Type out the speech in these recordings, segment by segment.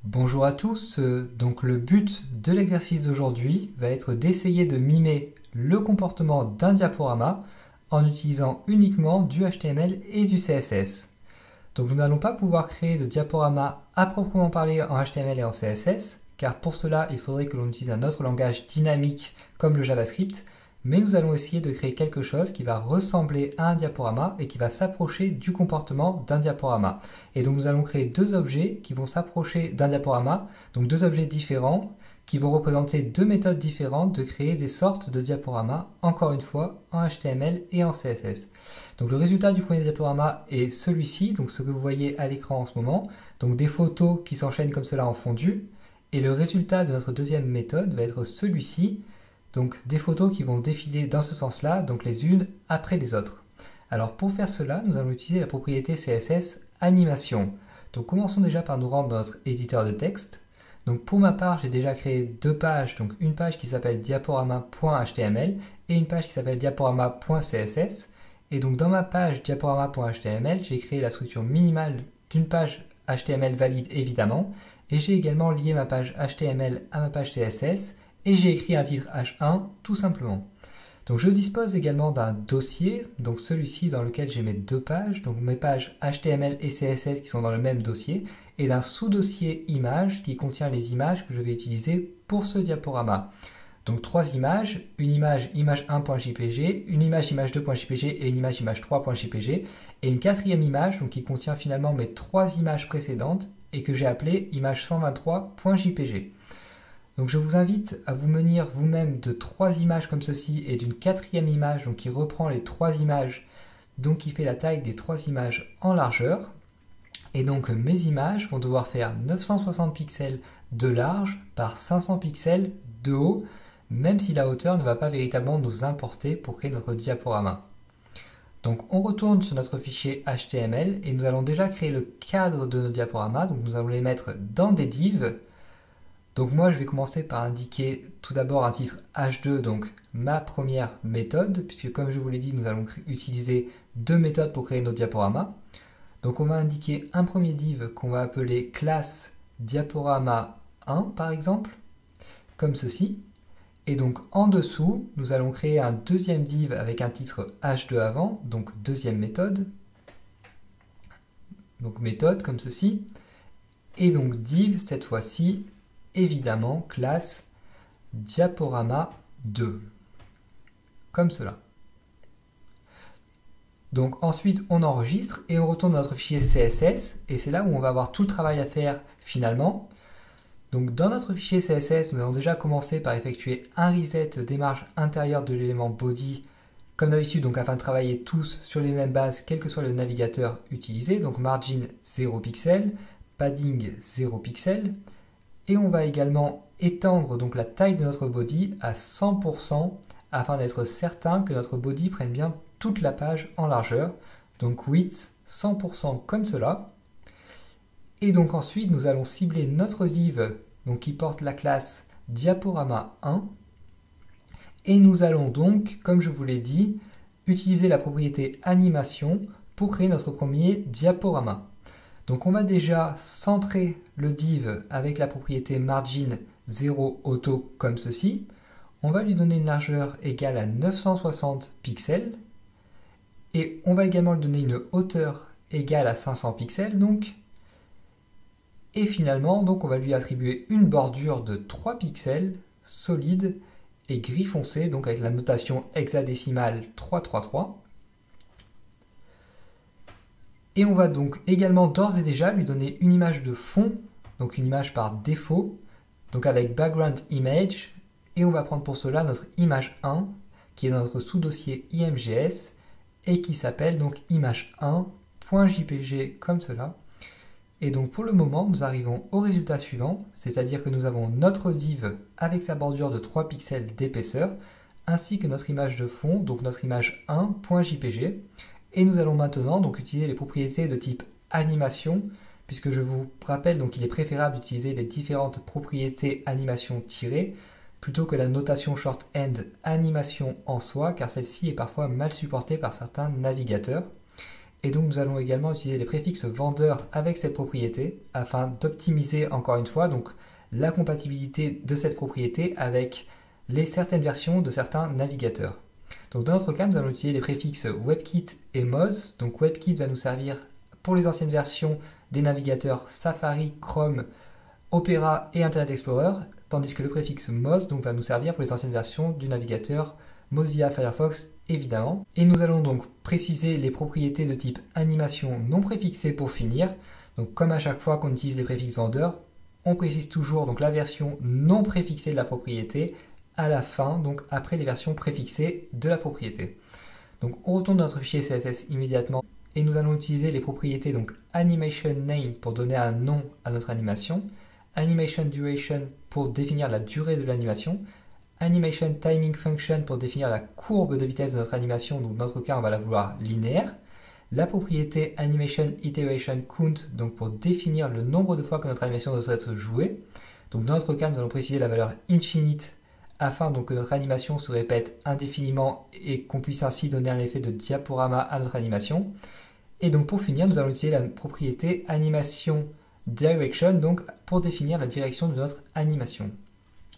Bonjour à tous, donc le but de l'exercice d'aujourd'hui va être d'essayer de mimer le comportement d'un diaporama en utilisant uniquement du HTML et du CSS. Donc nous n'allons pas pouvoir créer de diaporama à proprement parler en HTML et en CSS, car pour cela il faudrait que l'on utilise un autre langage dynamique comme le JavaScript, mais nous allons essayer de créer quelque chose qui va ressembler à un diaporama et qui va s'approcher du comportement d'un diaporama. Et donc nous allons créer deux objets qui vont s'approcher d'un diaporama, donc deux objets différents qui vont représenter deux méthodes différentes de créer des sortes de diaporamas, encore une fois en HTML et en CSS. Donc le résultat du premier diaporama est celui-ci, donc ce que vous voyez à l'écran en ce moment, donc des photos qui s'enchaînent comme cela en fondu, et le résultat de notre deuxième méthode va être celui-ci, donc des photos qui vont défiler dans ce sens-là, donc les unes après les autres. Alors pour faire cela, nous allons utiliser la propriété CSS animation. Donc commençons déjà par nous rendre dans notre éditeur de texte. Donc pour ma part, j'ai déjà créé deux pages, donc une page qui s'appelle diaporama.html et une page qui s'appelle diaporama.css. Et donc dans ma page diaporama.html, j'ai créé la structure minimale d'une page HTML valide évidemment, et j'ai également lié ma page HTML à ma page CSS, et j'ai écrit un titre H1 tout simplement. Donc je dispose également d'un dossier, donc celui-ci dans lequel j'ai mes deux pages, donc mes pages HTML et CSS qui sont dans le même dossier, et d'un sous-dossier images qui contient les images que je vais utiliser pour ce diaporama. Donc trois images, une image image1.jpg, une image image2.jpg et une image image3.jpg, et une quatrième image donc qui contient finalement mes trois images précédentes et que j'ai appelée image123.jpg. Donc je vous invite à vous munir vous-même de trois images comme ceci et d'une quatrième image donc qui reprend les trois images, donc qui fait la taille des trois images en largeur. Et donc mes images vont devoir faire 960 pixels de large par 500 pixels de haut, même si la hauteur ne va pas véritablement nous importer pour créer notre diaporama. Donc on retourne sur notre fichier HTML et nous allons déjà créer le cadre de nos diaporamas. Donc nous allons les mettre dans des divs. Donc moi je vais commencer par indiquer tout d'abord un titre H2, donc ma première méthode, puisque comme je vous l'ai dit, nous allons utiliser deux méthodes pour créer nos diaporamas. Donc on va indiquer un premier div qu'on va appeler classe diaporama 1 par exemple, comme ceci. Et donc en dessous, nous allons créer un deuxième div avec un titre H2 avant, donc deuxième méthode. Donc méthode comme ceci. Et donc div cette fois-ci, évidemment, classe diaporama 2, comme cela. Donc ensuite, on enregistre et on retourne dans notre fichier CSS, et c'est là où on va avoir tout le travail à faire finalement. Donc dans notre fichier CSS, nous allons déjà commencer par effectuer un reset des marges intérieures de l'élément body, comme d'habitude, donc afin de travailler tous sur les mêmes bases, quel que soit le navigateur utilisé. Donc margin 0 pixel, padding 0 pixel. Et on va également étendre donc la taille de notre body à 100% afin d'être certain que notre body prenne bien toute la page en largeur. Donc width 100% comme cela. Et donc ensuite nous allons cibler notre div donc, qui porte la classe diaporama 1. Et nous allons donc, comme je vous l'ai dit, utiliser la propriété animation pour créer notre premier diaporama. Donc on va déjà centrer le div avec la propriété margin 0 auto comme ceci. On va lui donner une largeur égale à 960 pixels. Et on va également lui donner une hauteur égale à 500 pixels. Donc. Et finalement, donc on va lui attribuer une bordure de 3 pixels solide et gris foncé, donc avec la notation hexadécimale 333. Et on va donc également d'ores et déjà lui donner une image de fond, donc une image par défaut, donc avec background image, et on va prendre pour cela notre image 1, qui est dans notre sous-dossier imgs, et qui s'appelle donc image1.jpg comme cela. Et donc pour le moment, nous arrivons au résultat suivant, c'est-à-dire que nous avons notre div avec sa bordure de 3 pixels d'épaisseur, ainsi que notre image de fond, donc notre image 1.jpg. Et nous allons maintenant donc utiliser les propriétés de type animation, puisque je vous rappelle donc qu'il est préférable d'utiliser les différentes propriétés animation tirées plutôt que la notation shorthand animation en soi, car celle-ci est parfois mal supportée par certains navigateurs. Et donc nous allons également utiliser les préfixes vendeur avec cette propriété afin d'optimiser encore une fois donc, la compatibilité de cette propriété avec certaines versions de certains navigateurs. Donc dans notre cas, nous allons utiliser les préfixes WebKit et Moz. Donc WebKit va nous servir pour les anciennes versions des navigateurs Safari, Chrome, Opera et Internet Explorer, tandis que le préfixe Moz donc, va nous servir pour les anciennes versions du navigateur Mozilla Firefox évidemment. Et nous allons donc préciser les propriétés de type animation non préfixée pour finir. Donc comme à chaque fois qu'on utilise les préfixes vendeurs, on précise toujours donc, la version non préfixée de la propriété à la fin, donc après les versions préfixées de la propriété. Donc on retourne dans notre fichier CSS immédiatement et nous allons utiliser les propriétés donc animation name pour donner un nom à notre animation, animation duration pour définir la durée de l'animation, animation timing function pour définir la courbe de vitesse de notre animation, donc dans notre cas on va la vouloir linéaire, la propriété animation iteration count donc pour définir le nombre de fois que notre animation doit être jouée. Donc dans notre cas nous allons préciser la valeur infinite afin donc que notre animation se répète indéfiniment et qu'on puisse ainsi donner un effet de diaporama à notre animation. Et donc pour finir, nous allons utiliser la propriété animation direction donc pour définir la direction de notre animation.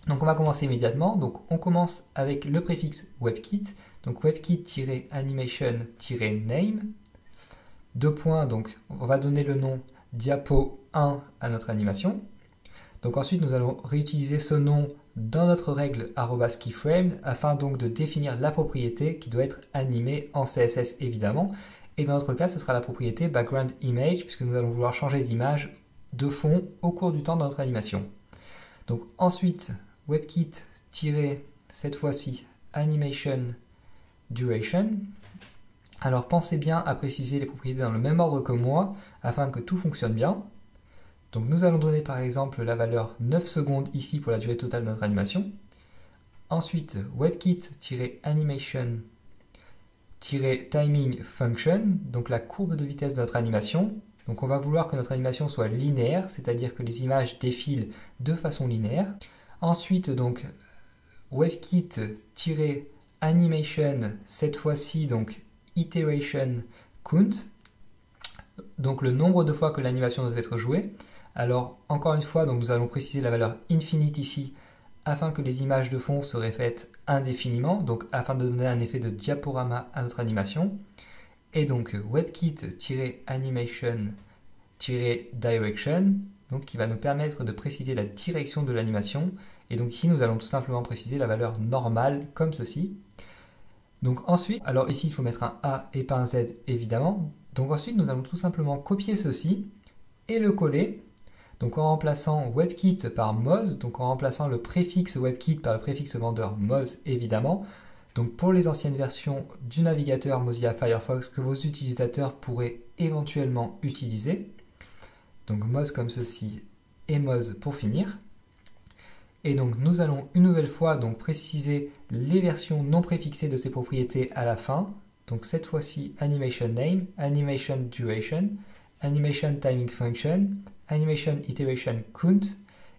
Donc on va commencer immédiatement. Donc on commence avec le préfixe WebKit, donc WebKit-animation-name. Deux points, donc on va donner le nom diapo 1 à notre animation. Donc ensuite nous allons réutiliser ce nom dans notre règle @keyframe afin donc de définir la propriété qui doit être animée en CSS évidemment. Et dans notre cas, ce sera la propriété background image puisque nous allons vouloir changer d'image de fond au cours du temps de notre animation. Donc ensuite, WebKit cette fois-ci animation duration. Alors pensez bien à préciser les propriétés dans le même ordre que moi afin que tout fonctionne bien. Donc nous allons donner par exemple la valeur 9 secondes ici pour la durée totale de notre animation. Ensuite, WebKit-animation-timing function, donc la courbe de vitesse de notre animation. Donc on va vouloir que notre animation soit linéaire, c'est-à-dire que les images défilent de façon linéaire. Ensuite, donc WebKit-animation, cette fois-ci donc iteration count, donc le nombre de fois que l'animation doit être jouée. Alors, encore une fois, donc nous allons préciser la valeur infinite ici afin que les images de fond se répètent indéfiniment, donc afin de donner un effet de diaporama à notre animation. Et donc WebKit-animation-direction, donc qui va nous permettre de préciser la direction de l'animation. Et donc ici, nous allons tout simplement préciser la valeur normale comme ceci. Donc ensuite, alors ici, il faut mettre un A et pas un Z évidemment. Donc ensuite, nous allons tout simplement copier ceci et le coller. Donc en remplaçant WebKit par Moz, donc en remplaçant le préfixe WebKit par le préfixe vendeur Moz évidemment. Donc pour les anciennes versions du navigateur Mozilla Firefox que vos utilisateurs pourraient éventuellement utiliser. Donc Moz comme ceci et Moz pour finir. Et donc nous allons une nouvelle fois donc préciser les versions non préfixées de ces propriétés à la fin. Donc cette fois-ci animation name, animation duration, animation timing function, animation iteration count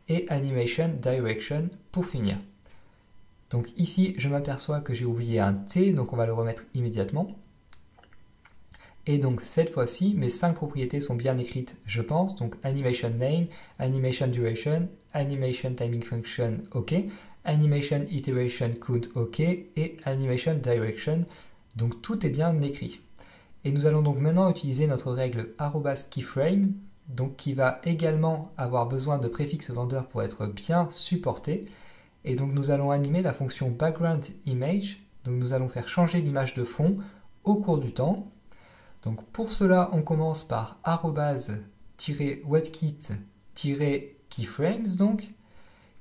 et animation direction pour finir. Donc ici, je m'aperçois que j'ai oublié un T, donc on va le remettre immédiatement. Et donc cette fois-ci, mes 5 propriétés sont bien écrites, je pense. Donc animation name, animation duration, animation timing function, OK, animation iteration count, OK, et animation direction. Donc tout est bien écrit. Et nous allons donc maintenant utiliser notre règle @keyframe, donc qui va également avoir besoin de préfixes vendeurs pour être bien supporté. Et donc nous allons animer la fonction background image. Donc nous allons faire changer l'image de fond au cours du temps. Donc pour cela, on commence par @webkit-keyframes. Donc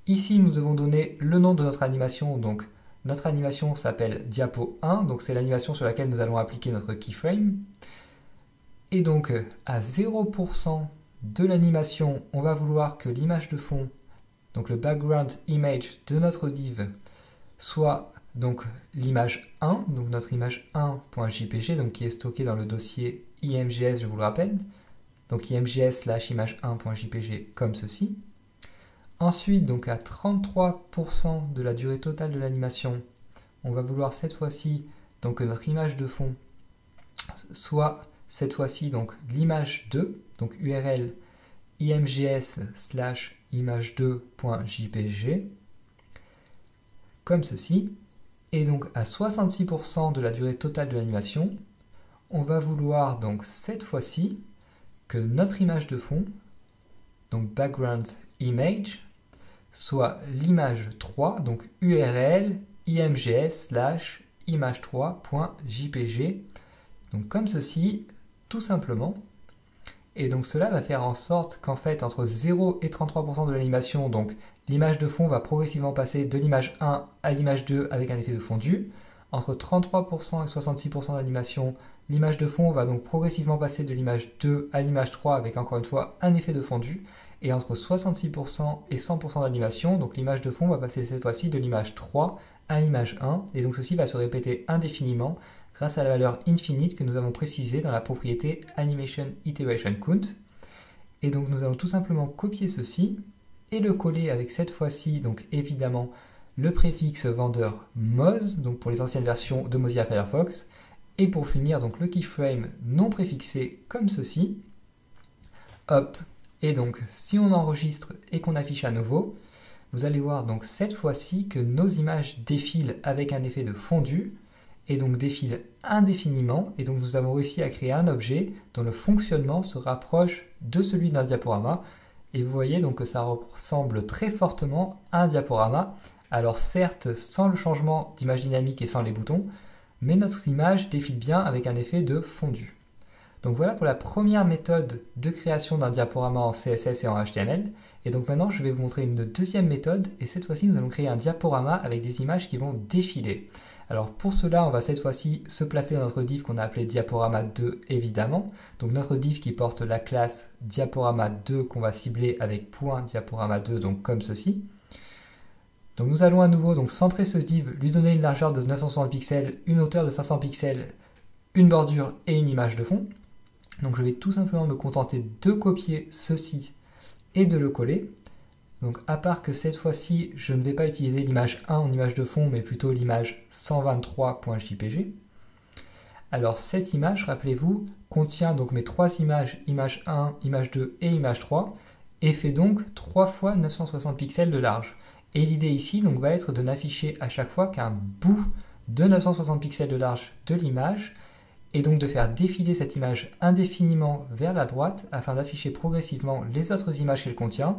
ici, nous devons donner le nom de notre animation. Donc notre animation s'appelle diapo 1. Donc c'est l'animation sur laquelle nous allons appliquer notre keyframe. Et donc à 0% de l'animation, on va vouloir que l'image de fond, donc le background image de notre div, soit donc l'image 1, donc notre image 1.jpg, donc qui est stockée dans le dossier imgs, je vous le rappelle, donc imgs/image1.jpg comme ceci. Ensuite, donc à 33% de la durée totale de l'animation, on va vouloir cette fois-ci donc que notre image de fond soit cette fois-ci donc l'image 2, donc URL imgs/image2.jpg, comme ceci. Et donc à 66% de la durée totale de l'animation, on va vouloir donc cette fois-ci que notre image de fond, donc background image, soit l'image 3, donc URL imgs/image3.jpg, donc comme ceci, tout simplement. Et donc cela va faire en sorte qu'en fait entre 0 et 33% de l'animation, donc l'image de fond va progressivement passer de l'image 1 à l'image 2 avec un effet de fondu. Entre 33% et 66% de l'animation, l'image de fond va donc progressivement passer de l'image 2 à l'image 3 avec encore une fois un effet de fondu. Et entre 66% et 100% de l'animation, donc l'image de fond va passer cette fois-ci de l'image 3 à l'image 1. Et donc ceci va se répéter indéfiniment grâce à la valeur infinite que nous avons précisée dans la propriété Animation Iteration Count. Et donc nous allons tout simplement copier ceci et le coller avec cette fois-ci, donc évidemment, le préfixe vendeur Moz, donc pour les anciennes versions de Mozilla Firefox, et pour finir, donc le keyframe non préfixé comme ceci. Hop, et donc si on enregistre et qu'on affiche à nouveau, vous allez voir donc cette fois-ci que nos images défilent avec un effet de fondu, et donc défilent indéfiniment, et donc nous avons réussi à créer un objet dont le fonctionnement se rapproche de celui d'un diaporama, et vous voyez donc que ça ressemble très fortement à un diaporama, alors certes sans le changement d'image dynamique et sans les boutons, mais notre image défile bien avec un effet de fondu. Donc voilà pour la première méthode de création d'un diaporama en CSS et en HTML, et donc maintenant je vais vous montrer une deuxième méthode, et cette fois-ci nous allons créer un diaporama avec des images qui vont défiler. Alors pour cela, on va cette fois-ci se placer dans notre div qu'on a appelé diaporama2 évidemment. Donc notre div qui porte la classe diaporama2 qu'on va cibler avec .diaporama2, donc comme ceci. Donc nous allons à nouveau donc centrer ce div, lui donner une largeur de 960 pixels, une hauteur de 500 pixels, une bordure et une image de fond. Donc je vais tout simplement me contenter de copier ceci et de le coller. Donc à part que cette fois-ci, je ne vais pas utiliser l'image 1 en image de fond, mais plutôt l'image 123.jpg. Alors cette image, rappelez-vous, contient donc mes trois images, image 1, image 2 et image 3, et fait donc 3 fois 960 pixels de large. Et l'idée ici donc, va être de n'afficher à chaque fois qu'un bout de 960 pixels de large de l'image, et donc de faire défiler cette image indéfiniment vers la droite afin d'afficher progressivement les autres images qu'elle contient.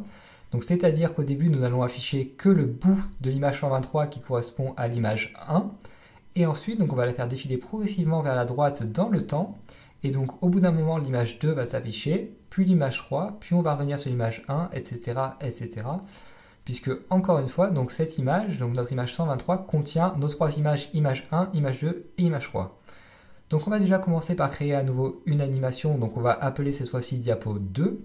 Donc c'est-à-dire qu'au début, nous allons afficher que le bout de l'image 123 qui correspond à l'image 1. Et ensuite, donc, on va la faire défiler progressivement vers la droite dans le temps. Et donc au bout d'un moment, l'image 2 va s'afficher, puis l'image 3, puis on va revenir sur l'image 1, etc., etc. Puisque, encore une fois, donc cette image, donc notre image 123, contient nos trois images, image 1, image 2 et image 3. Donc on va déjà commencer par créer à nouveau une animation. Donc on va appeler cette fois-ci diapo 2.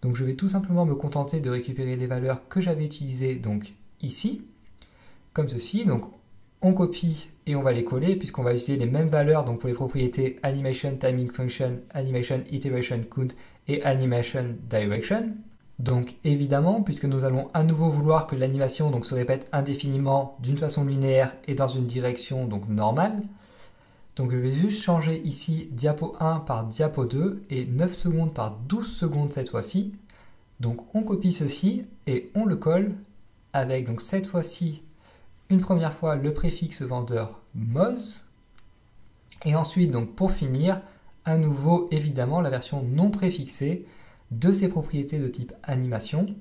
Donc je vais tout simplement me contenter de récupérer les valeurs que j'avais utilisées donc ici, comme ceci. Donc on copie et on va les coller puisqu'on va utiliser les mêmes valeurs donc pour les propriétés Animation Timing Function, Animation Iteration Count et Animation Direction. Donc évidemment, puisque nous allons à nouveau vouloir que l'animation donc se répète indéfiniment d'une façon linéaire et dans une direction donc normale, donc je vais juste changer ici diapo 1 par diapo 2 et 9 secondes par 12 secondes cette fois-ci. Donc on copie ceci et on le colle avec donc cette fois-ci une première fois le préfixe vendeur Moz. Et ensuite donc pour finir, à nouveau évidemment la version non préfixée de ces propriétés de type animation.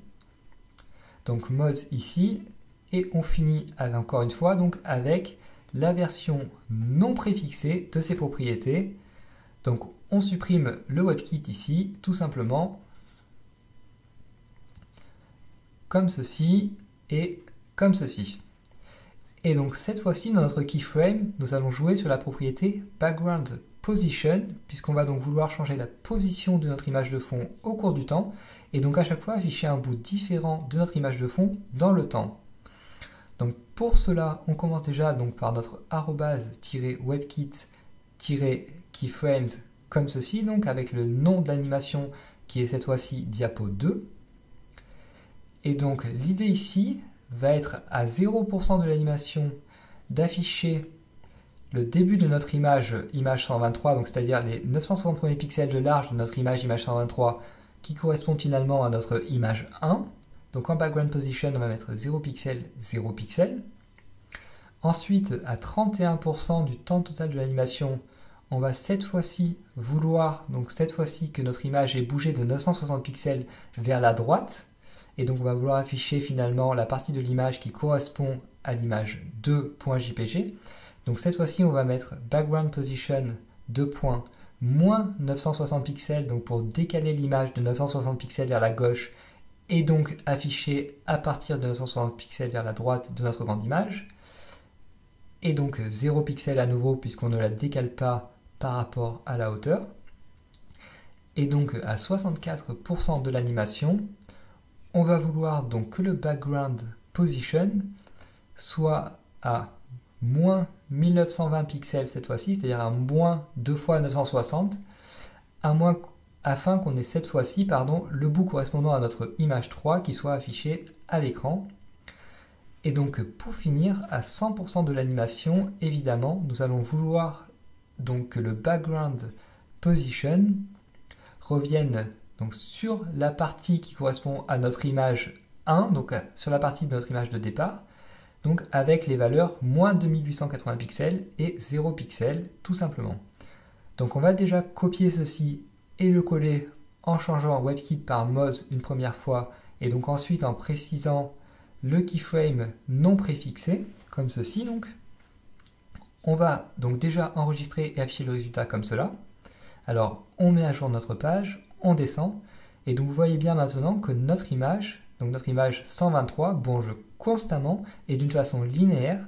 Donc Moz ici et on finit avec, encore une fois donc avec la version non préfixée de ces propriétés. Donc on supprime le WebKit ici, tout simplement, comme ceci et comme ceci. Et donc cette fois-ci, dans notre keyframe, nous allons jouer sur la propriété Background Position, puisqu'on va donc vouloir changer la position de notre image de fond au cours du temps, et donc à chaque fois afficher un bout différent de notre image de fond dans le temps. Donc pour cela, on commence déjà donc par notre @webkit-keyframes comme ceci, donc avec le nom de l'animation qui est cette fois-ci diapo 2. Et donc l'idée ici va être à 0% de l'animation d'afficher le début de notre image, image 123, donc c'est-à-dire les 960 premiers pixels de large de notre image, image 123, qui correspondent finalement à notre image 1. Donc en background position, on va mettre 0 pixel, 0 pixel. Ensuite, à 31% du temps total de l'animation, on va cette fois-ci vouloir, donc cette fois-ci que notre image ait bougé de 960 pixels vers la droite. Et donc on va vouloir afficher finalement la partie de l'image qui correspond à l'image 2.jpg. Donc cette fois-ci, on va mettre background position 2 points moins 960 pixels, donc pour décaler l'image de 960 pixels vers la gauche et donc afficher à partir de 960 pixels vers la droite de notre grande image. Et donc 0 pixels à nouveau puisqu'on ne la décale pas par rapport à la hauteur. Et donc à 64% de l'animation, on va vouloir donc que le background position soit à moins 1920 pixels cette fois-ci, c'est-à-dire à moins 2 fois 960, afin qu'on ait cette fois-ci le bout correspondant à notre image 3 qui soit affiché à l'écran. Et donc pour finir, à 100% de l'animation, évidemment, nous allons vouloir donc que le background position revienne donc sur la partie qui correspond à notre image 1, donc sur la partie de notre image de départ, donc avec les valeurs moins 2880 pixels et 0 pixels, tout simplement. Donc on va déjà copier ceci et le coller en changeant WebKit par Moz une première fois, et donc ensuite en précisant le keyframe non préfixé, comme ceci donc. On va donc déjà enregistrer et afficher le résultat comme cela. Alors on met à jour notre page, on descend, et donc vous voyez bien maintenant que notre image, donc notre image 123, bouge constamment et d'une façon linéaire.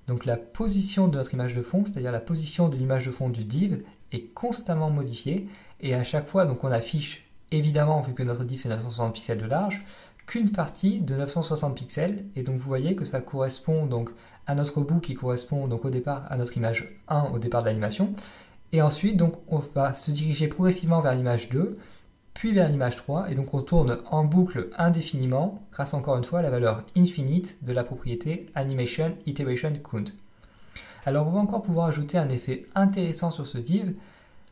Donc la position de notre image de fond, c'est-à-dire la position de l'image de fond du div, est constamment modifiée, et à chaque fois donc on affiche, évidemment vu que notre div fait 960 pixels de large, qu'une partie de 960 pixels, et donc vous voyez que ça correspond donc à notre bout qui correspond donc au départ à notre image 1 au départ de l'animation, et ensuite donc on va se diriger progressivement vers l'image 2, puis vers l'image 3, et donc on tourne en boucle indéfiniment grâce encore une fois à la valeur infinite de la propriété Animation Iteration Count. Alors on va encore pouvoir ajouter un effet intéressant sur ce div,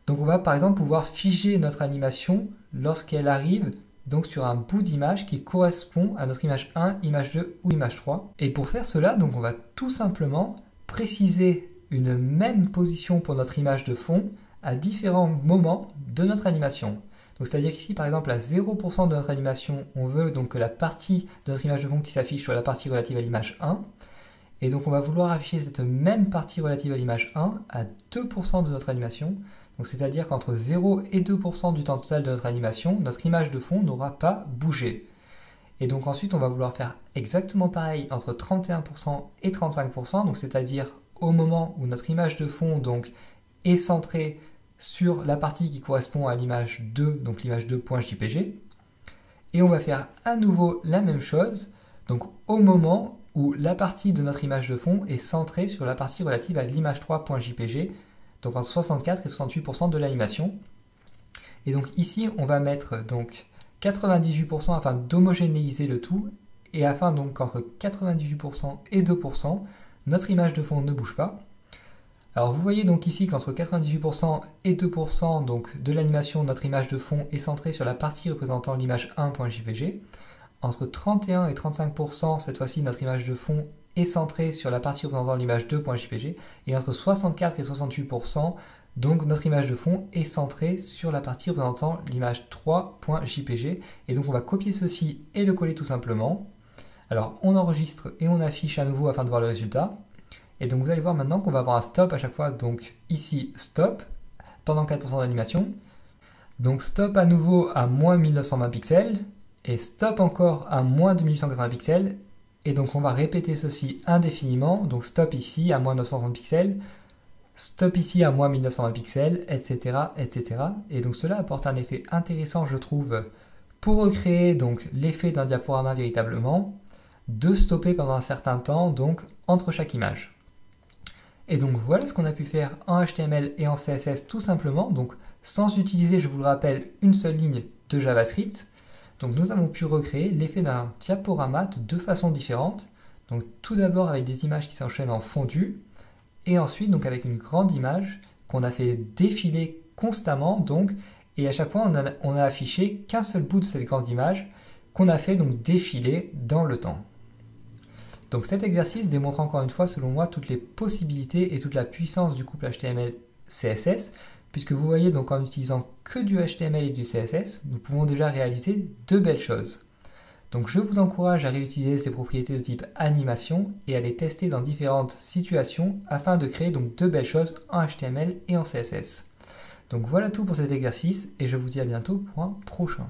donc on va par exemple pouvoir figer notre animation lorsqu'elle arrive donc sur un bout d'image qui correspond à notre image 1, image 2 ou image 3. Et pour faire cela, donc on va tout simplement préciser une même position pour notre image de fond à différents moments de notre animation. Donc c'est-à-dire qu'ici par exemple à 0% de notre animation, on veut donc que la partie de notre image de fond qui s'affiche soit la partie relative à l'image 1. Et donc on va vouloir afficher cette même partie relative à l'image 1 à 2% de notre animation. Donc c'est-à-dire qu'entre 0 et 2% du temps total de notre animation, notre image de fond n'aura pas bougé. Et donc ensuite, on va vouloir faire exactement pareil entre 31% et 35%, donc c'est-à-dire au moment où notre image de fond donc, est centrée sur la partie qui correspond à l'image 2, donc l'image 2.jpg. Et on va faire à nouveau la même chose, donc au moment où la partie de notre image de fond est centrée sur la partie relative à l'image 3.jpg, donc entre 64 et 68% de l'animation. Et donc ici, on va mettre donc 98% afin d'homogénéiser le tout, et afin donc qu'entre 98% et 2%, notre image de fond ne bouge pas. Alors vous voyez donc ici qu'entre 98% et 2% donc de l'animation, notre image de fond est centrée sur la partie représentant l'image 1.jpg. Entre 31 et 35%, cette fois-ci, notre image de fond est centrée sur la partie représentant l'image 2.jpg, et entre 64 et 68%, donc notre image de fond est centrée sur la partie représentant l'image 3.jpg, et donc on va copier ceci et le coller tout simplement. Alors on enregistre et on affiche à nouveau afin de voir le résultat, et donc vous allez voir maintenant qu'on va avoir un stop à chaque fois, donc ici stop, pendant 4% d'animation, donc stop à nouveau à moins 1920 pixels, et stop encore à moins 2880 pixels, et donc on va répéter ceci indéfiniment, donc stop ici à moins 930 pixels, stop ici à moins 1920 pixels, etc., etc. Et donc cela apporte un effet intéressant, je trouve, pour recréer donc l'effet d'un diaporama véritablement, de stopper pendant un certain temps, donc entre chaque image. Et donc voilà ce qu'on a pu faire en HTML et en CSS tout simplement, donc sans utiliser, je vous le rappelle, une seule ligne de JavaScript. Donc nous avons pu recréer l'effet d'un diaporama de deux façons différentes. Donc tout d'abord avec des images qui s'enchaînent en fondu, et ensuite donc avec une grande image qu'on a fait défiler constamment donc, et à chaque fois on a affiché qu'un seul bout de cette grande image qu'on a fait donc défiler dans le temps. Donc cet exercice démontre encore une fois selon moi toutes les possibilités et toute la puissance du couple HTML-CSS, puisque vous voyez donc en utilisant que du HTML et du CSS, nous pouvons déjà réaliser de belles choses. Donc je vous encourage à réutiliser ces propriétés de type animation et à les tester dans différentes situations afin de créer donc de belles choses en HTML et en CSS. Donc voilà tout pour cet exercice et je vous dis à bientôt pour un prochain.